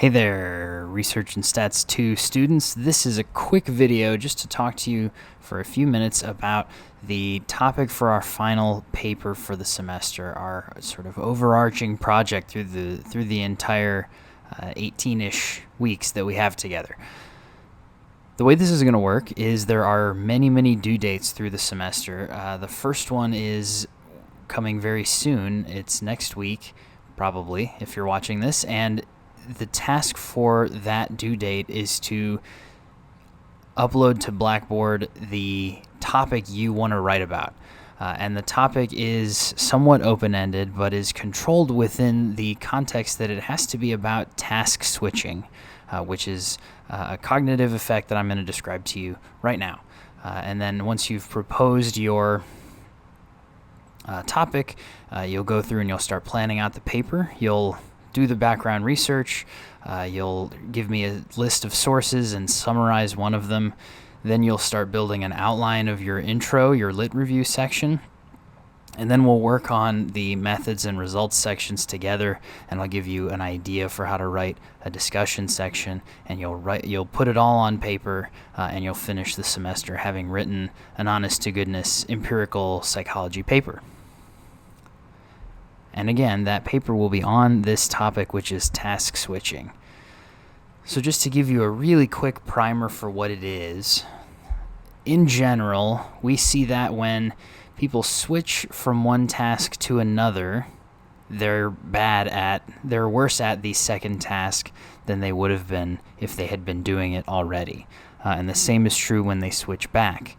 Hey there, Research and Stats 2 students. This is a quick video just to talk to you for a few minutes about the topic for our final paper for the semester, our sort of overarching project through the entire 18-ish weeks that we have together. The way this is going to work is there are many due dates through the semester. The first one is coming very soon. It's next week, probably, if you're watching this, and the task for that due date is to upload to Blackboard the topic you want to write about. And the topic is somewhat open-ended, but is controlled within the context that it has to be about task switching, which is a cognitive effect that I'm going to describe to you right now. And then once you've proposed your topic, you'll go through and you'll start planning out the paper. You'll do the background research. You'll give me a list of sources and summarize one of them. Then you'll start building an outline of your intro, your lit review section. And then we'll work on the methods and results sections together, and I'll give you an idea for how to write a discussion section, and you'll put it all on paper, and you'll finish the semester having written an honest-to-goodness empirical psychology paper. And again, that paper will be on this topic, which is task switching. So just to give you a really quick primer for what it is, in general, we see that when people switch from one task to another, they're worse at the second task than they would have been if they had been doing it already. And the same is true when they switch back.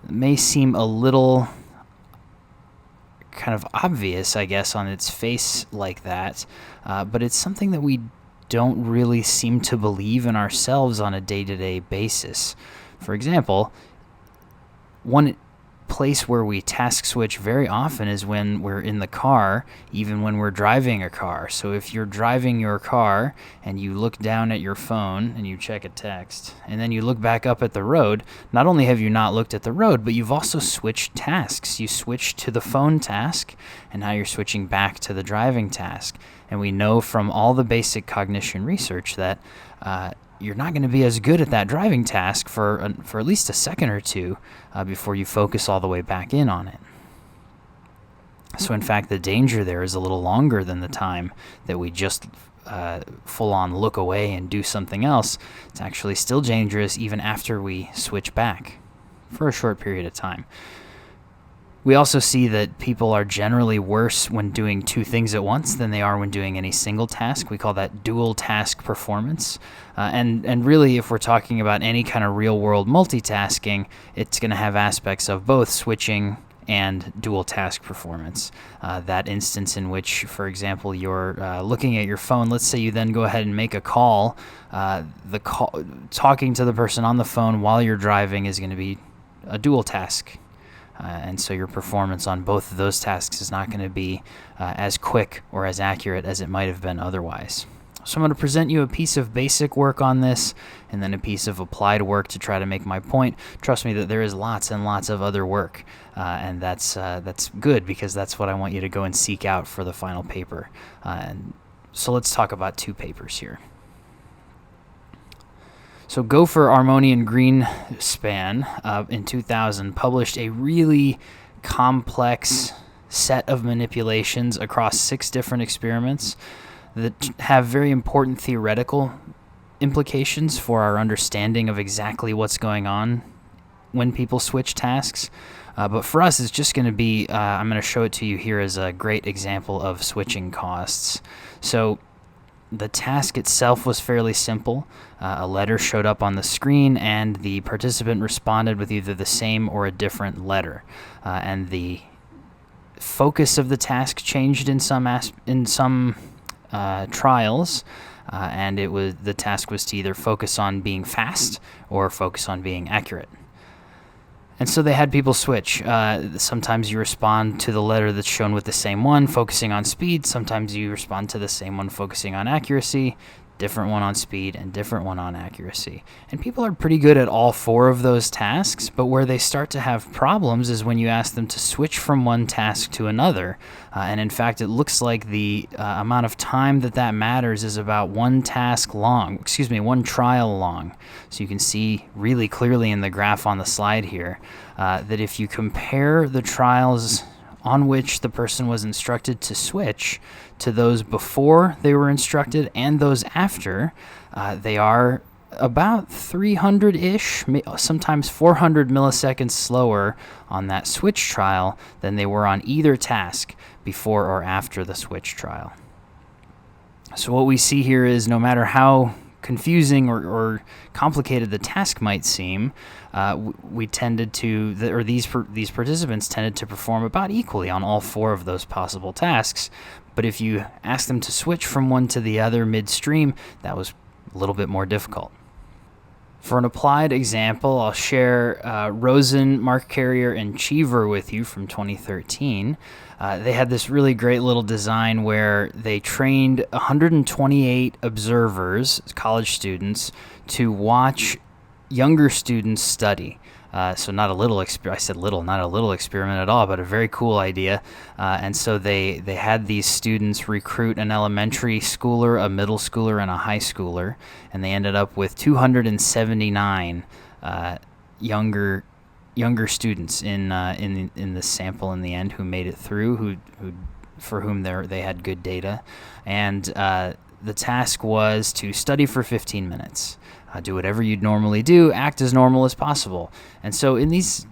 It may seem a little kind of obvious, I guess, on its face like that, but it's something that we don't really seem to believe in ourselves on a day-to-day basis. For example, one place where we task switch very often is when we're in the car, even when we're driving a car. So if you're driving your car and you look down at your phone and you check a text, and then you look back up at the road, not only have you not looked at the road, but you've also switched tasks. You switched to the phone task, and now you're switching back to the driving task. And we know from all the basic cognition research that you're not going to be as good at that driving task for at least a second or two before you focus all the way back in on it. So in fact, the danger there is a little longer than the time that we just full-on look away and do something else. It's actually still dangerous even after we switch back for a short period of time. We also see that people are generally worse when doing two things at once than they are when doing any single task. We call that dual task performance. And really, if we're talking about any kind of real-world multitasking, it's going to have aspects of both switching and dual task performance. That instance in which, for example, you're looking at your phone, let's say you then go ahead and make a call. Talking to the person on the phone while you're driving is going to be a dual task. And so your performance on both of those tasks is not going to be as quick or as accurate as it might have been otherwise. So I'm going to present you a piece of basic work on this and then a piece of applied work to try to make my point. Trust me that there is lots and lots of other work, and that's good because that's what I want you to go and seek out for the final paper. And so let's talk about two papers here. So Gopher, Armoni, and Greenspan in 2000 published a really complex set of manipulations across 6 different experiments that have very important theoretical implications for our understanding of exactly what's going on when people switch tasks. But for us, it's just going to be, I'm going to show it to you here as a great example of switching costs. So the task itself was fairly simple. A letter showed up on the screen, and the participant responded with either the same or a different letter. And the focus of the task changed in some trials, and the task was to either focus on being fast or focus on being accurate. And so they had people switch. Sometimes you respond to the letter that's shown with the same one, focusing on speed. Sometimes you respond to the same one, focusing on accuracy. different one on speed, and different one on accuracy. And people are pretty good at all 4 of those tasks, but where they start to have problems is when you ask them to switch from one task to another. And in fact, it looks like the amount of time that matters is about one trial long. So you can see really clearly in the graph on the slide here that if you compare the trials on which the person was instructed to switch to those before they were instructed and those after, they are about 300-ish, sometimes 400 milliseconds slower on that switch trial than they were on either task before or after the switch trial. So what we see here is no matter how confusing or complicated the task might seem, these participants tended to perform about equally on all 4 of those possible tasks. But if you ask them to switch from one to the other midstream, that was a little bit more difficult. For an applied example, I'll share Rosen, Mark Carrier, and Cheever with you from 2013. They had this really great little design where they trained 128 observers, college students, to watch younger students study. So not a little experiment at all, but a very cool idea. And so they had these students recruit an elementary schooler, a middle schooler, and a high schooler, and they ended up with 279 younger students in the sample in the end who made it through, for whom they had good data. And the task was to study for 15 minutes. Do whatever you'd normally do, act as normal as possible. And so in these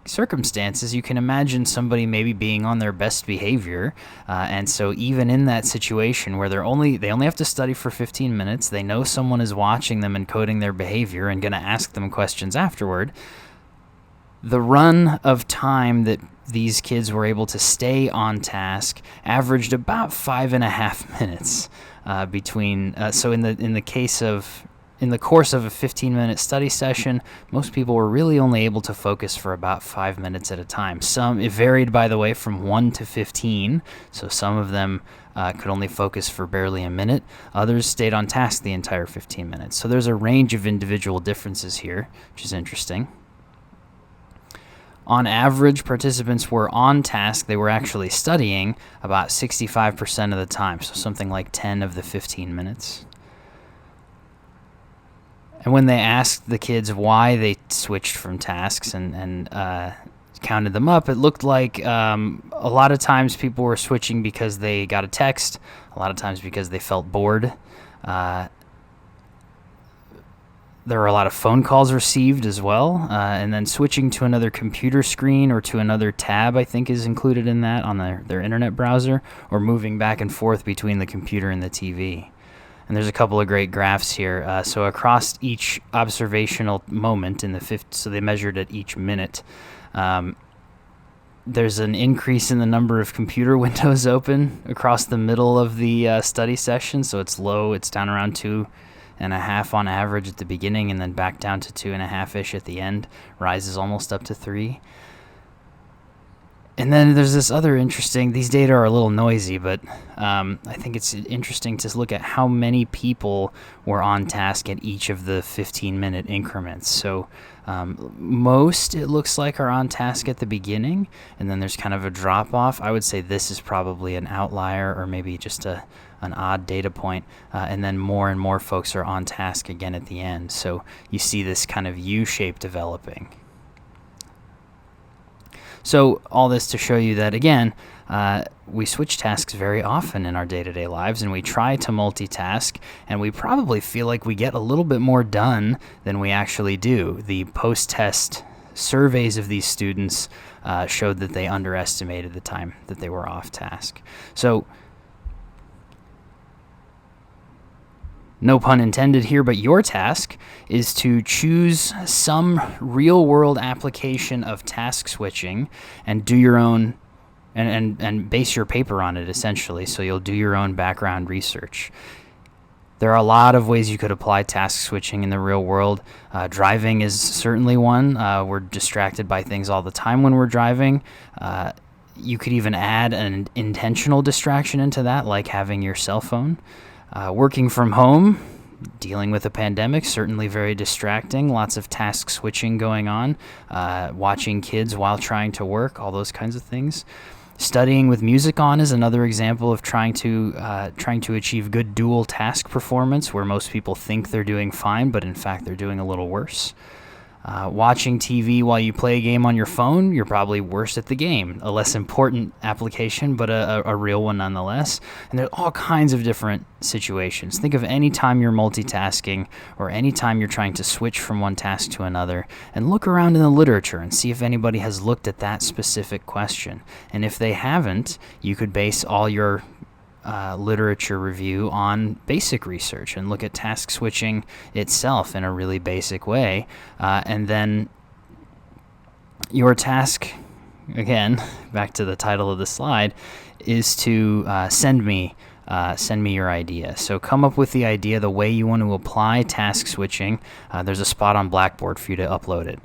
circumstances, you can imagine somebody maybe being on their best behavior. And so even in that situation where they only have to study for 15 minutes, they know someone is watching them and coding their behavior and going to ask them questions afterward. The run of time that these kids were able to stay on task averaged about 5.5 minutes between. So in the course of a 15-minute study session, most people were really only able to focus for about 5 minutes at a time. It varied, by the way, from 1 to 15, so some of them could only focus for barely a minute. Others stayed on task the entire 15 minutes. So there's a range of individual differences here, which is interesting. On average, participants were on task. They were actually studying about 65% of the time, so something like 10 of the 15 minutes. And when they asked the kids why they switched from tasks and counted them up, it looked like a lot of times people were switching because they got a text, a lot of times because they felt bored. There were a lot of phone calls received as well, and then switching to another computer screen or to another tab, I think, is included in that on their internet browser, or moving back and forth between the computer and the TV. And there's a couple of great graphs here. So across each observational moment in the fifth, so they measured at each minute, there's an increase in the number of computer windows open across the middle of the study session. So it's low. It's down around 2.5 on average at the beginning, and then back down to 2.5-ish at the end. Rises almost up to 3. And then there's this other interesting, these data are a little noisy, but I think it's interesting to look at how many people were on task at each of the 15-minute increments. So most, it looks like, are on task at the beginning, and then there's kind of a drop-off. I would say this is probably an outlier, or maybe just an odd data point, and then more and more folks are on task again at the end. So you see this kind of U-shape developing. So all this to show you that, again, we switch tasks very often in our day-to-day lives, and we try to multitask, and we probably feel like we get a little bit more done than we actually do. The post-test surveys of these students showed that they underestimated the time that they were off task. So, no pun intended here, but your task is to choose some real-world application of task switching and do your own, and base your paper on it, essentially. So you'll do your own background research. There are a lot of ways you could apply task switching in the real world. Driving is certainly one. We're distracted by things all the time when we're driving. You could even add an intentional distraction into that, like having your cell phone. Working from home, dealing with a pandemic, certainly very distracting. Lots of task switching going on. Watching kids while trying to work, all those kinds of things. Studying with music on is another example of trying to achieve good dual task performance, where most people think they're doing fine, but in fact they're doing a little worse. Watching TV while you play a game on your phone, you're probably worse at the game. A less important application, but a real one nonetheless. And there's all kinds of different situations. Think of any time you're multitasking or any time you're trying to switch from one task to another, and look around in the literature and see if anybody has looked at that specific question. And if they haven't, you could base all your literature review on basic research and look at task switching itself in a really basic way. And then your task, again, back to the title of the slide, is to send me your idea. So come up with the idea, the way you want to apply task switching. There's a spot on Blackboard for you to upload it.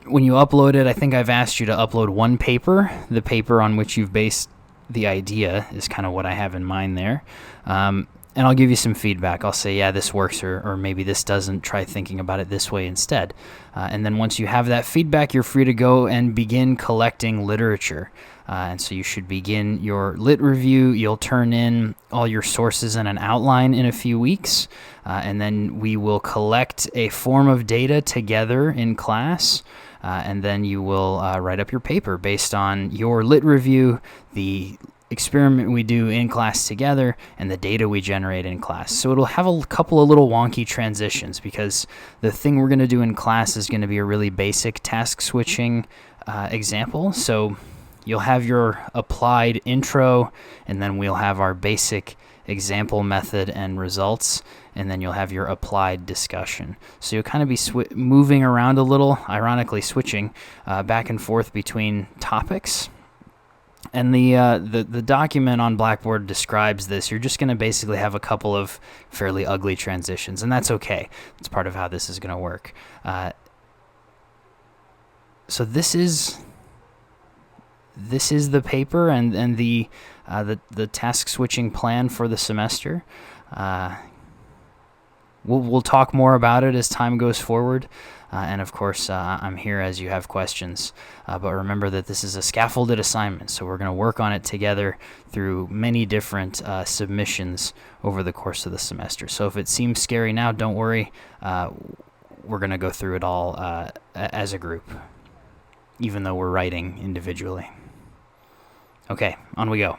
When you upload it, I think I've asked you to upload one paper. The paper on which you've based the idea is kind of what I have in mind there. And I'll give you some feedback. I'll say, yeah, this works, or maybe this doesn't. Try thinking about it this way instead. And then once you have that feedback, you're free to go and begin collecting literature. And so you should begin your lit review. You'll turn in all your sources and an outline in a few weeks. And then we will collect a form of data together in class. And then you will write up your paper based on your lit review, the experiment we do in class together, and the data we generate in class. So it'll have a couple of little wonky transitions, because the thing we're going to do in class is going to be a really basic task switching example. So you'll have your applied intro, and then we'll have our basic example method and results, and then you'll have your applied discussion. So you'll kind of be moving around a little, ironically switching back and forth between topics. And the document on Blackboard describes this. You're just going to basically have a couple of fairly ugly transitions, and that's okay. It's part of how this is going to work. So this is the paper and the task switching plan for the semester. We'll talk more about it as time goes forward. And of course, I'm here as you have questions. But remember that this is a scaffolded assignment, so we're going to work on it together through many different submissions over the course of the semester. So if it seems scary now, don't worry. We're going to go through it all as a group, even though we're writing individually. Okay, on we go.